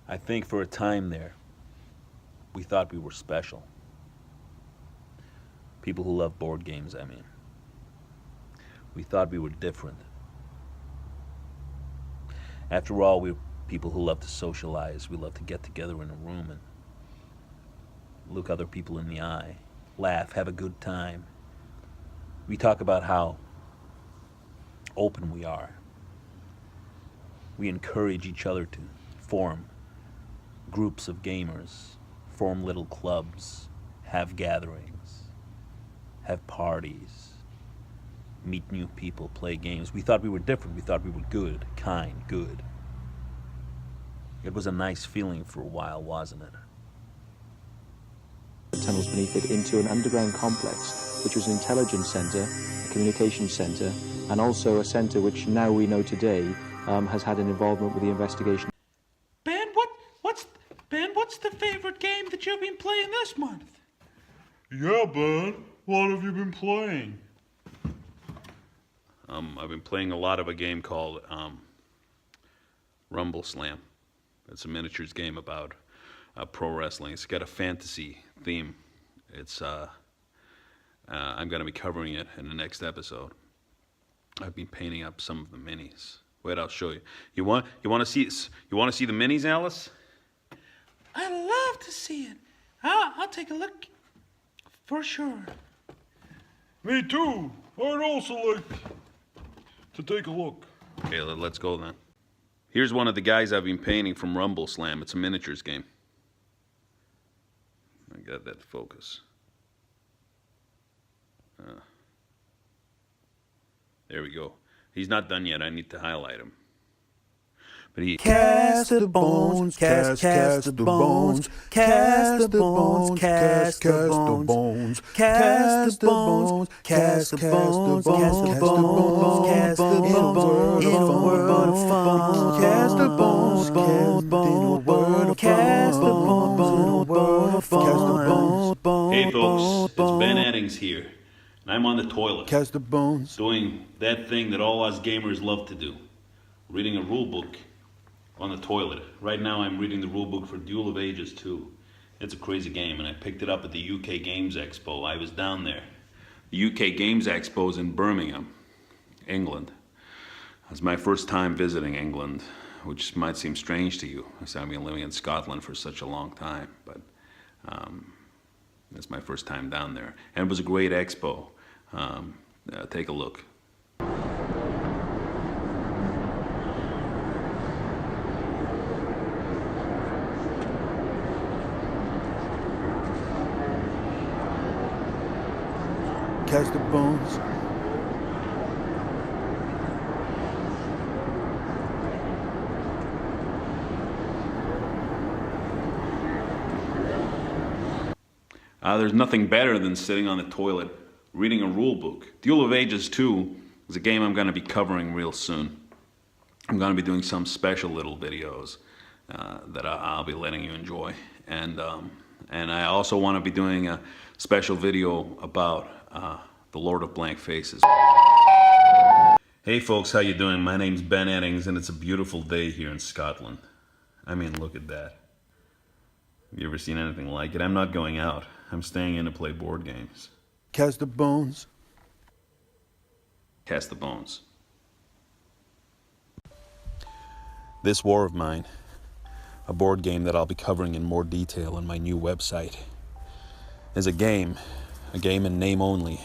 I think for a time there, we thought we were special. People who love board games, I mean. We thought we were different. After all, we're people who love to socialize. We love to get together in a room and look other people in the eye, laugh, have a good time. We talk about how open we are. We encourage each other to form groups of gamers, form little clubs, have gatherings, have parties, meet new people, play games. We thought we were different. We thought we were good, kind, good. It was a nice feeling for a while, wasn't it? Tunnels beneath it into an underground complex, which was an intelligence centre, a communications centre, and also a centre which now we know today has had an involvement with the investigation. Ben, what's the favorite game that you've been playing this month? Yeah, Ben. What have you been playing? I've been playing a lot of a game called Rumble Slam. It's a miniatures game about pro wrestling. It's got a fantasy theme. It's I'm going to be covering it in the next episode. I've been painting up some of the minis. Wait, I'll show you. You want to see the minis, Alice? I'd love to see it. I'll take a look for sure. Me too. I'd also like to take a look. Okay, let's go then. Here's one of the guys I've been painting from Rumble Slam. It's a miniatures game. I got that focus. There we go. He's not done yet. I need to highlight him. But he Cast the bones, cast the bones, cast the bones, cast the bones, cast the bones, cast the bones, cast the bones, cast the bones, in a word of fun, cast the bones, cast the bones, in a word of fun. Hey folks, it's Ben Eddings here, and I'm on the toilet, Cast the bones. doing that thing that all us gamers love to do, reading a rule book on the toilet. Right now I'm reading the rule book for Duel of Ages 2. It's a crazy game, and I picked it up at the UK Games Expo. I was down there. The UK Games Expo is in Birmingham, England. It was my first time visiting England, which might seem strange to you, because I've been living in Scotland for such a long time, but it's my first time down there. And it was a great expo. Take a look. Cast the bones. There's nothing better than sitting on the toilet reading a rule book. Duel of Ages 2 is a game I'm going to be covering real soon. I'm going to be doing some special little videos that I'll be letting you enjoy. And I also want to be doing a special video about the Lord of Blank Faces. Hey folks, how you doing? My name's Ben Eddings, and it's a beautiful day here in Scotland. I mean, look at that. Have you ever seen anything like it? I'm not going out. I'm staying in to play board games. Cast the bones. Cast the bones. This War of Mine, a board game that I'll be covering in more detail on my new website, is a game in name only,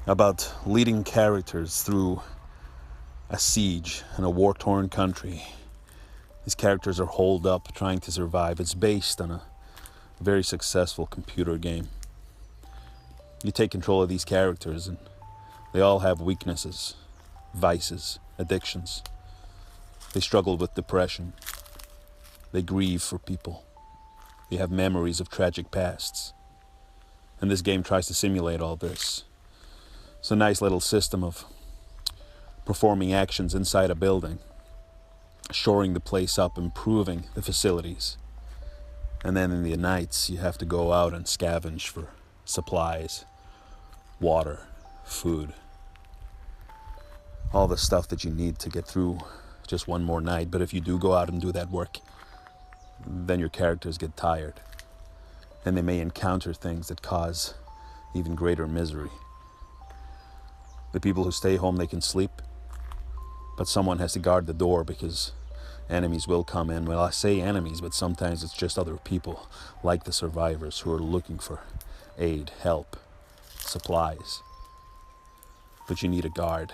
about leading characters through a siege in a war-torn country. These characters are holed up trying to survive. It's based on a very successful computer game. You take control of these characters and they all have weaknesses, vices, addictions. They struggle with depression. They grieve for people. They have memories of tragic pasts. And this game tries to simulate all this. It's a nice little system of performing actions inside a building, shoring the place up, improving the facilities. And then in the nights, you have to go out and scavenge for supplies, water, food, all the stuff that you need to get through just one more night. But if you do go out and do that work, then your characters get tired, and they may encounter things that cause even greater misery. The people who stay home, they can sleep, but someone has to guard the door because enemies will come in. Well, I say enemies, but sometimes it's just other people, like the survivors, who are looking for aid, help, supplies. But you need a guard.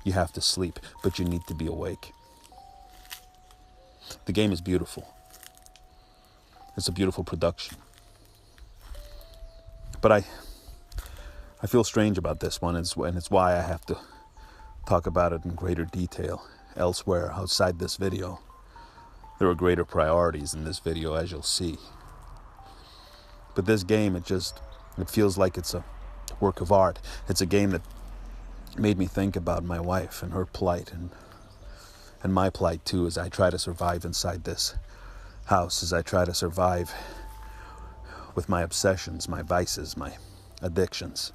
You have to sleep, but you need to be awake. The game is beautiful. It's a beautiful production. But I feel strange about this one, and it's why I have to talk about it in greater detail elsewhere, outside this video. There are greater priorities in this video, as you'll see. But this game, it feels like it's a work of art. It's a game that made me think about my wife and her plight, and my plight too, as I try to survive inside this house, as I try to survive with my obsessions, my vices, my addictions.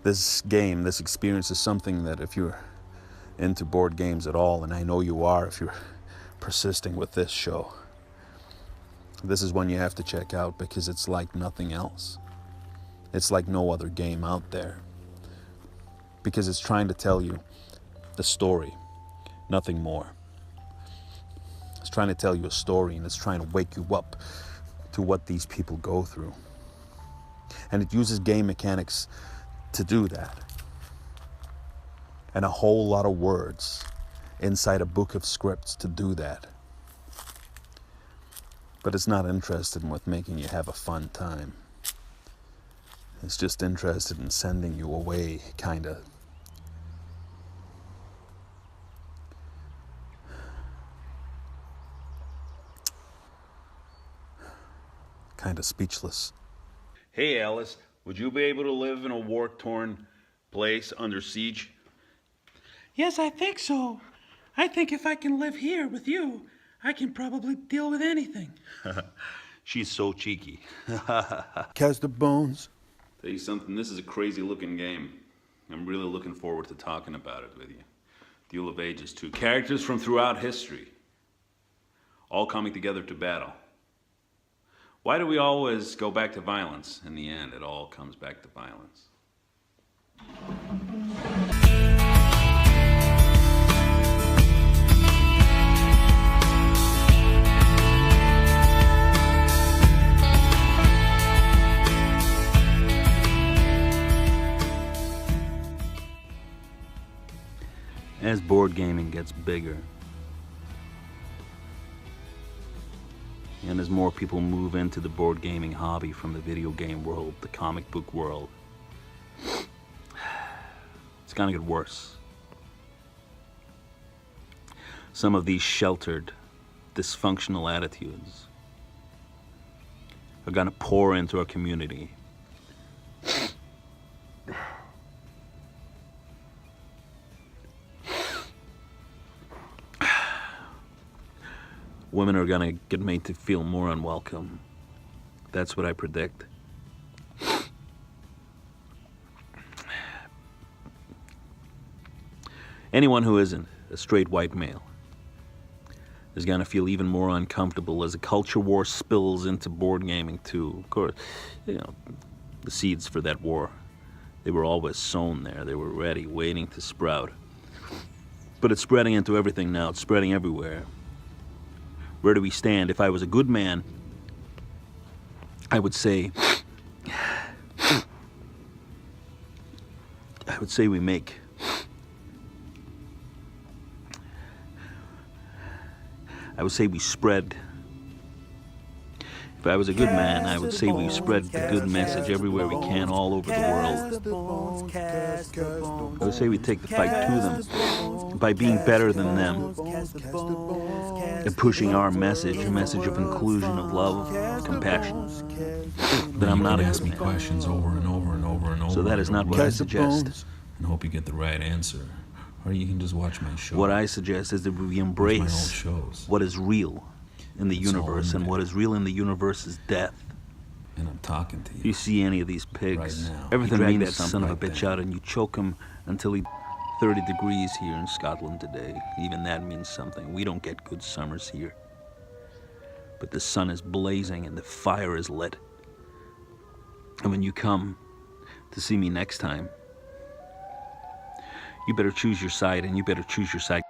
This game, this experience is something that if you're into board games at all, and I know you are if you're persisting with this show, this is one you have to check out because it's like nothing else. It's like no other game out there. Because it's trying to tell you the story, nothing more. It's trying to tell you a story, and it's trying to wake you up to what these people go through. And it uses game mechanics to do that. And a whole lot of words inside a book of scripts to do that. But it's not interested in with making you have a fun time. It's just interested in sending you away, kinda speechless. Hey Alice, would you be able to live in a war-torn place under siege? Yes, I think so. I think if I can live here with you, I can probably deal with anything. She's so cheeky. Cast the bones. Tell you something, this is a crazy looking game. I'm really looking forward to talking about it with you. Duel of Ages 2. Characters from throughout history, all coming together to battle. Why do we always go back to violence? In the end, it all comes back to violence. As board gaming gets bigger, and as more people move into the board gaming hobby from the video game world, the comic book world, it's gonna get worse. Some of these sheltered, dysfunctional attitudes are gonna pour into our community. Women are gonna get made to feel more unwelcome. That's what I predict. Anyone who isn't a straight white male is gonna feel even more uncomfortable as a culture war spills into board gaming too. Of course, you know, the seeds for that war, they were always sown there. They were ready, waiting to sprout. But it's spreading into everything now. It's spreading everywhere. Where do we stand? If I was a good man, I would say we make we spread. If I was a good man, I would say we spread the good message everywhere we can, all over the world. I would say we take the fight to them by being better than them and pushing our message, a message of inclusion, of love, of compassion. But I'm not ask me questions over and over and over and over. So that is not what I suggest. And hope you get the right answer. Or you can just watch my show. What I suggest is that we embrace what is real in the universe, and what is real in the universe is death. And I'm talking to you. If you see any of these pigs, right now. everything drag that son of a bitch out and you choke him until he 30 degrees here in Scotland today. Even that means something. We don't get good summers here. But the sun is blazing and the fire is lit. And when you come to see me next time, you better choose your side, and you better choose your side